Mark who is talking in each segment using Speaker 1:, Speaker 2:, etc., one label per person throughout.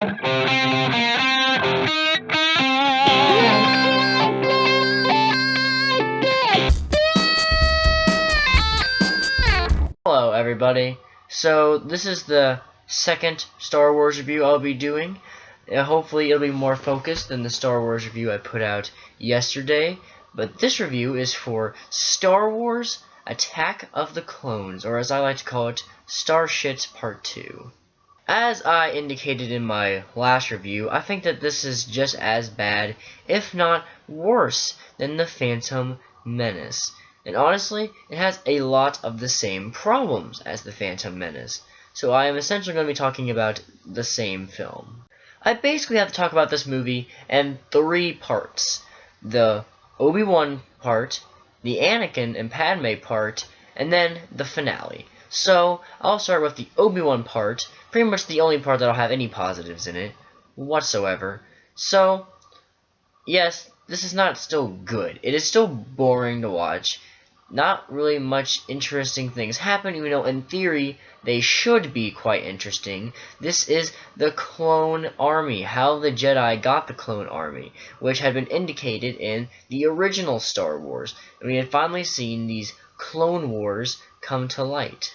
Speaker 1: Hello everybody, so this is the second Star Wars review I'll be doing. Hopefully it'll be more focused than the Star Wars review I put out yesterday, but this review is for Star Wars Attack of the Clones, or as I like to call it, Starshits Part 2. As I indicated in my last review, I think that this is just as bad, if not worse, than The Phantom Menace. And honestly, it has a lot of the same problems as The Phantom Menace. So I am essentially going to be talking about the same film. I basically have to talk about this movie in 3 parts. The Obi-Wan part, the Anakin and Padme part, and then the finale. So, I'll start with the Obi-Wan part, pretty much the only part that'll have any positives in it, whatsoever. So, yes, this is not still good. It is still boring to watch. Not really much interesting things happen, even though in theory they should be quite interesting. This is the Clone Army, how the Jedi got the Clone Army, which had been indicated in the original Star Wars. And we had finally seen these Clone Wars come to light.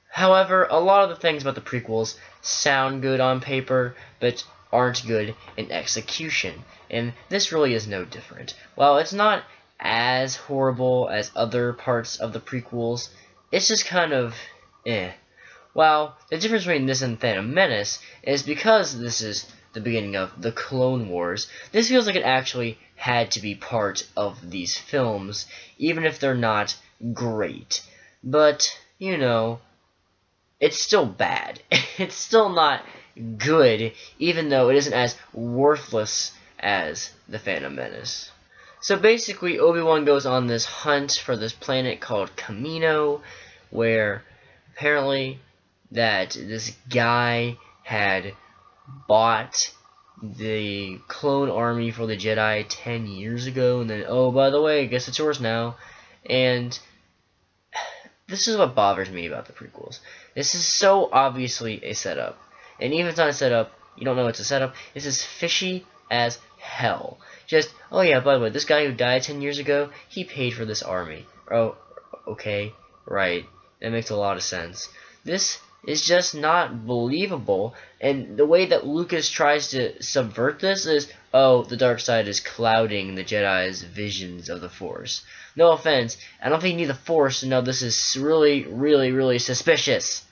Speaker 1: However, a lot of the things about the prequels sound good on paper, but aren't good in execution, and this really is no different. While it's not as horrible as other parts of the prequels, it's just kind of eh. Well, the difference between this and Phantom Menace is because this is the beginning of the Clone Wars, this feels like it actually had to be part of these films, even if they're not great. But, you know, it's still bad. It's still not good, even though it isn't as worthless as the Phantom Menace. So basically, Obi-Wan goes on this hunt for this planet called Kamino, where apparently that this guy had bought the clone army for the Jedi 10 years ago, and then, oh, by the way, I guess it's yours now. And this is what bothers me about the prequels. This is so obviously a setup. And even if it's not a setup, you don't know it's a setup. This is fishy as hell. Just, oh yeah, by the way, this guy who died 10 years ago, he paid for this army. Oh, okay, right. That makes a lot of sense. This is just not believable, and the way that Lucas tries to subvert this is, oh, the dark side is clouding the Jedi's visions of the Force. No offense, I don't think you need the Force to know this is really, really, really suspicious.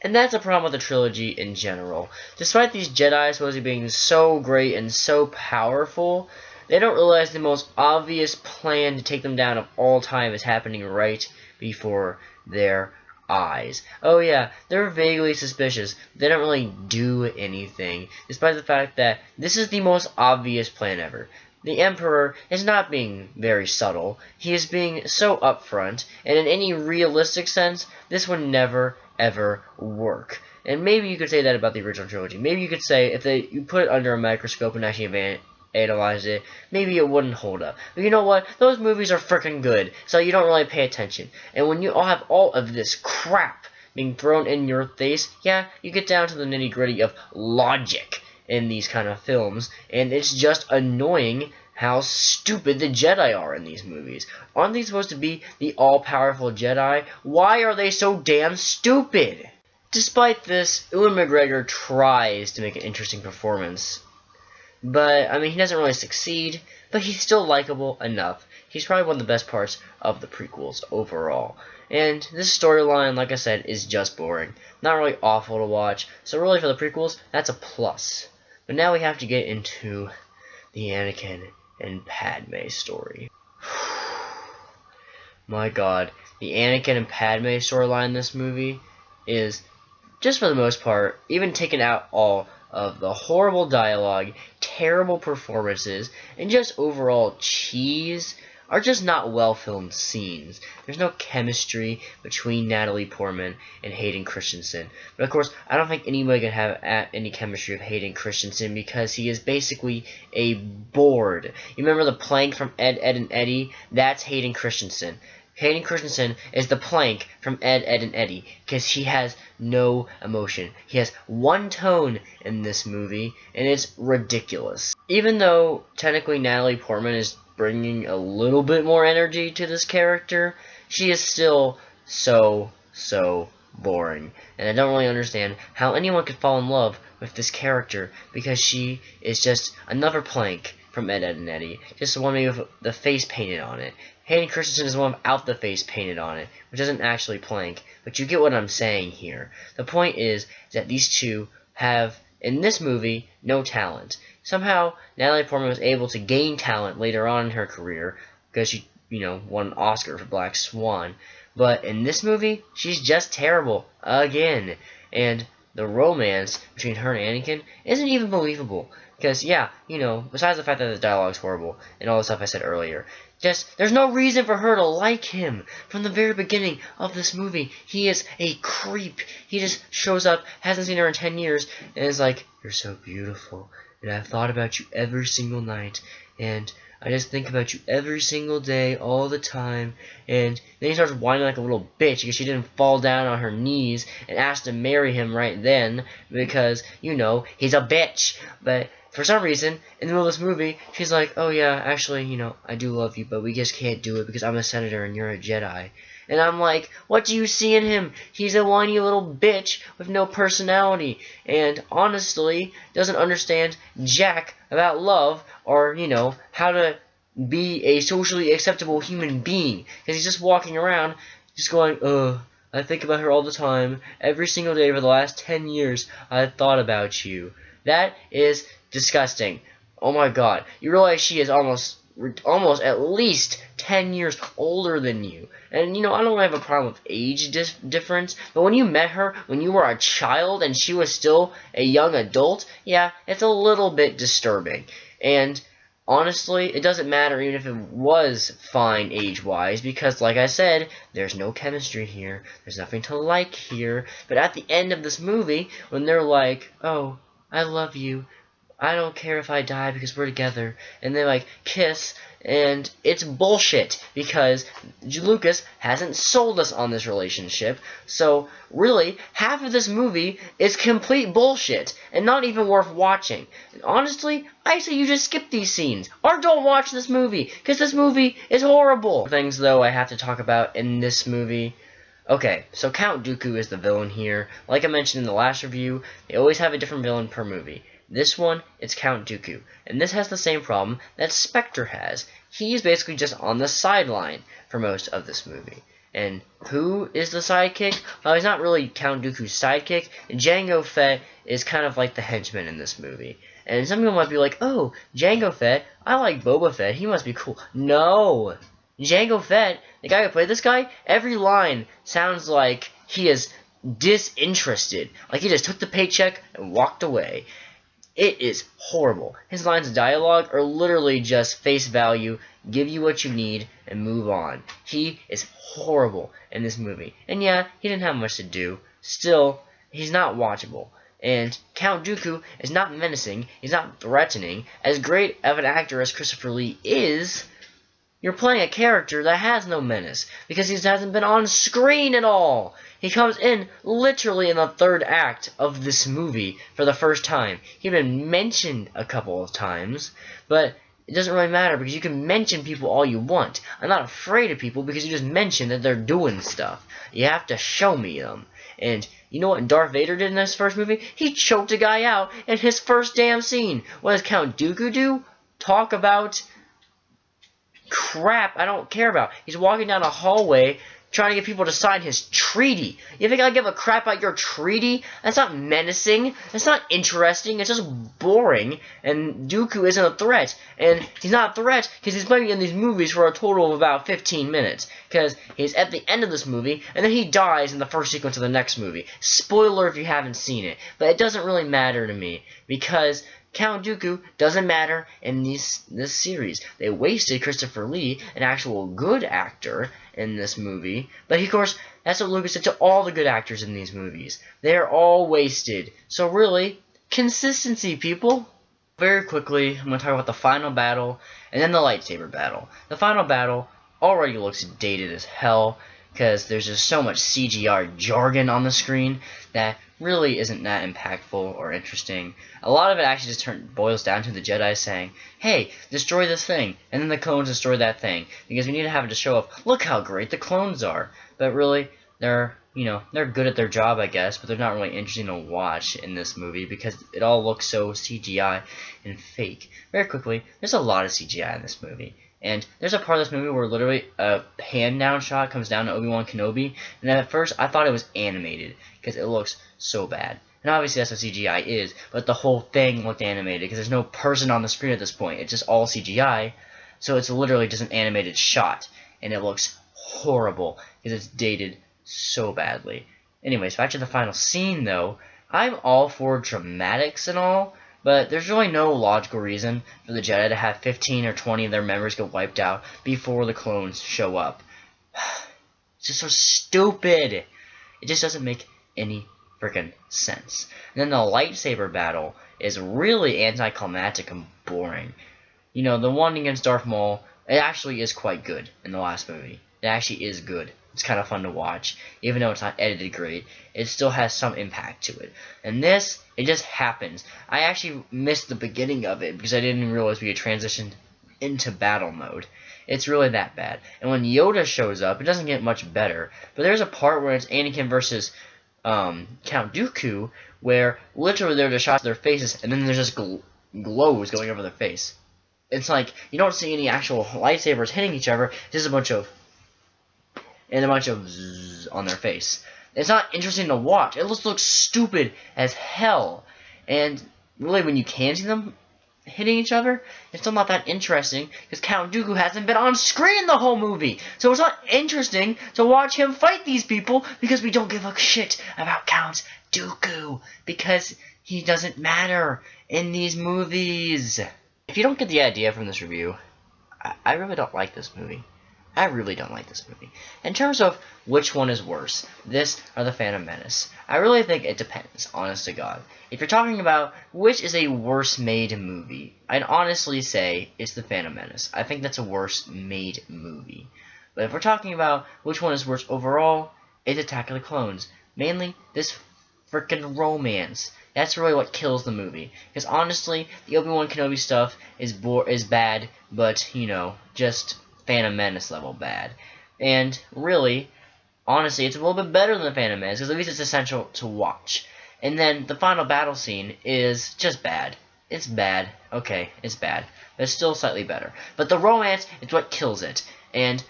Speaker 1: And that's a problem with the trilogy in general. Despite these Jedi supposedly being so great and so powerful, they don't realize the most obvious plan to take them down of all time is happening right before their eyes. Oh yeah, they're vaguely suspicious. They don't really do anything, despite the fact that this is the most obvious plan ever. The Emperor is not being very subtle. He is being so upfront, and in any realistic sense, this would never, ever work. And maybe you could say that about the original trilogy. Maybe you could say if you put it under a microscope and actually analyze it, maybe it wouldn't hold up. But you know what? Those movies are freaking good, so you don't really pay attention. And when you all have all of this crap being thrown in your face, yeah, you get down to the nitty-gritty of logic in these kind of films, and it's just annoying how stupid the Jedi are in these movies. Aren't they supposed to be the all-powerful Jedi? Why are they so damn stupid? Despite this, Ewan McGregor tries to make an interesting performance. But, I mean, he doesn't really succeed, but he's still likable enough. He's probably one of the best parts of the prequels overall. And this storyline, like I said, is just boring. Not really awful to watch, so really for the prequels, that's a plus. But now we have to get into the Anakin and Padme story. My god, the Anakin and Padme storyline in this movie is, just for the most part, even taking out all of the horrible dialogue, terrible performances, and just overall cheese, are just not well-filmed scenes. There's no chemistry between Natalie Portman and Hayden Christensen. But of course, I don't think anybody can have any chemistry with Hayden Christensen because he is basically a board. You remember the plank from Ed, Edd and Eddy? That's Hayden Christensen. Hayden Christensen is the Plank from Ed, Edd and Eddy, because he has no emotion. He has one tone in this movie, and it's ridiculous. Even though technically Natalie Portman is bringing a little bit more energy to this character, she is still so boring. And I don't really understand how anyone could fall in love with this character, because she is just another Plank from Ed, Edd and Eddy, just the one maybe with the face painted on it. Hayden Christensen is the one without the face painted on it, which isn't actually Plank, but you get what I'm saying here. The point is that these two have, in this movie, no talent. Somehow, Natalie Portman was able to gain talent later on in her career, because she, won an Oscar for Black Swan. But in this movie, she's just terrible, again. And the romance between her and Anakin isn't even believable. Because, yeah, besides the fact that the dialogue's horrible, and all the stuff I said earlier, there's no reason for her to like him. From the very beginning of this movie, he is a creep. He just shows up, hasn't seen her in 10 years, and is like, "You're so beautiful, and I've thought about you every single night, and I just think about you every single day, all the time." And then he starts whining like a little bitch because she didn't fall down on her knees and ask to marry him right then because, he's a bitch. But for some reason, in the middle of this movie, she's like, "Oh yeah, actually, I do love you, but we just can't do it because I'm a senator and you're a Jedi." And I'm like, what do you see in him? He's a whiny little bitch with no personality, and honestly doesn't understand jack about love or, how to be a socially acceptable human being. Because he's just walking around, just going, I think about her all the time. Every single day for the last 10 years, I've thought about you. That is disgusting. Oh my god. You realize she is almost at least 10 years older than you. And, I don't have a problem with age difference, but when you met her when you were a child and she was still a young adult, yeah, it's a little bit disturbing. And honestly, it doesn't matter even if it was fine age-wise, because, like I said, there's no chemistry here, there's nothing to like here. But at the end of this movie, when they're like, "Oh, I love you, I don't care if I die because we're together," and they like kiss, and it's bullshit because Lucas hasn't sold us on this relationship. So really, half of this movie is complete bullshit and not even worth watching. Honestly, I say you just skip these scenes or don't watch this movie because this movie is horrible. Things though I have to talk about in this movie. Okay, so Count Dooku is the villain here. Like I mentioned in the last review, they always have a different villain per movie. This one, it's Count Dooku, and this has the same problem that Spectre has. He's basically just on the sideline for most of this movie. And who is the sidekick? Well, he's not really Count Dooku's sidekick. Jango Fett is kind of like the henchman in this movie. And some people might be like, "Oh, Jango Fett, I like Boba Fett, he must be cool." No! Jango Fett, the guy who played this guy, every line sounds like he is disinterested. Like he just took the paycheck and walked away. It is horrible. His lines of dialogue are literally just face value, give you what you need, and move on. He is horrible in this movie. And yeah, he didn't have much to do. Still, he's not watchable. And Count Dooku is not menacing, he's not threatening. As great of an actor as Christopher Lee is, you're playing a character that has no menace, because he hasn't been on screen at all. He comes in literally in the third act of this movie for the first time. He's been mentioned a couple of times, but it doesn't really matter because you can mention people all you want. I'm not afraid of people because you just mention that they're doing stuff. You have to show me them. And you know what Darth Vader did in this first movie? He choked a guy out in his first damn scene. What does Count Dooku do? Talk about crap I don't care about. He's walking down a hallway trying to get people to sign his treaty. You think I give a crap about your treaty? That's not menacing. That's not interesting. It's just boring. And Dooku isn't a threat. And he's not a threat because he's playing in these movies for a total of about 15 minutes. Because he's at the end of this movie, and then he dies in the first sequence of the next movie. Spoiler if you haven't seen it. But it doesn't really matter to me. Because Count Dooku doesn't matter in this series. They wasted Christopher Lee, an actual good actor, in this movie. But of course, that's what Lucas did to all the good actors in these movies. They're all wasted. So really, consistency, people. Very quickly, I'm going to talk about the final battle, and then the lightsaber battle. The final battle, already looks dated as hell, because there's just so much CGI jargon on the screen that really isn't that impactful or interesting. A lot of it actually just boils down to the Jedi saying, hey, destroy this thing, and then the clones destroy that thing, because we need to have it to show off, look how great the clones are. But really, they're good at their job, I guess, but they're not really interesting to watch in this movie because it all looks so CGI and fake. Very quickly, there's a lot of CGI in this movie. And there's a part of this movie where literally a hand-down shot comes down to Obi-Wan Kenobi, and at first I thought it was animated, because it looks so bad. And obviously that's what CGI is, but the whole thing looked animated, because there's no person on the screen at this point, it's just all CGI, so it's literally just an animated shot, and it looks horrible, because it's dated so badly. Anyways, back to the final scene though, I'm all for dramatics and all, but there's really no logical reason for the Jedi to have 15 or 20 of their members get wiped out before the clones show up. It's just so stupid. It just doesn't make any freaking sense. And then the lightsaber battle is really anticlimactic and boring. You know, the one against Darth Maul, it actually is quite good in the last movie. It actually is good. It's kind of fun to watch. Even though it's not edited great, it still has some impact to it. And this, it just happens. I actually missed the beginning of it because I didn't realize we had transitioned into battle mode. It's really that bad. And when Yoda shows up, it doesn't get much better. But there's a part where it's Anakin versus Count Dooku, where literally there are just shots of their faces, and then there's just glows going over their face. It's like, you don't see any actual lightsabers hitting each other, just a bunch of zzz on their face. It's not interesting to watch. It just looks stupid as hell. And really, when you can see them hitting each other, it's still not that interesting because Count Dooku hasn't been on screen the whole movie. So it's not interesting to watch him fight these people because we don't give a shit about Count Dooku because he doesn't matter in these movies. If you don't get the idea from this review, I really don't like this movie. I really don't like this movie. In terms of which one is worse, this or The Phantom Menace, I really think it depends, honest to God. If you're talking about which is a worse made movie, I'd honestly say it's The Phantom Menace. I think that's a worse made movie. But if we're talking about which one is worse overall, it's Attack of the Clones. Mainly, this freaking romance. That's really what kills the movie. Because honestly, the Obi-Wan Kenobi stuff is bad, but, you know, just Phantom Menace level bad. And really, honestly, it's a little bit better than the Phantom Menace, because at least it's essential to watch. And then the final battle scene is just bad. It's bad. Okay, it's bad. But it's still slightly better. But the romance is what kills it. And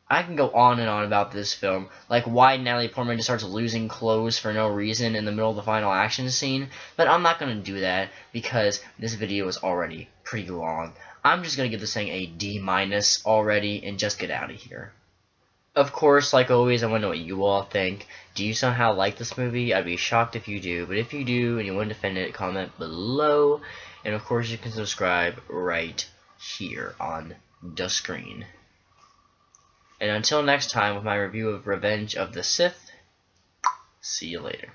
Speaker 1: I can go on and on about this film, like why Natalie Portman just starts losing clothes for no reason in the middle of the final action scene, but I'm not going to do that because this video is already pretty long. I'm just going to give this thing a D- already and just get out of here. Of course, like always, I want to know what you all think. Do you somehow like this movie? I'd be shocked if you do, but if you do and you want to defend it, comment below. And of course, you can subscribe right here on the screen. And until next time with my review of Revenge of the Sith, see you later.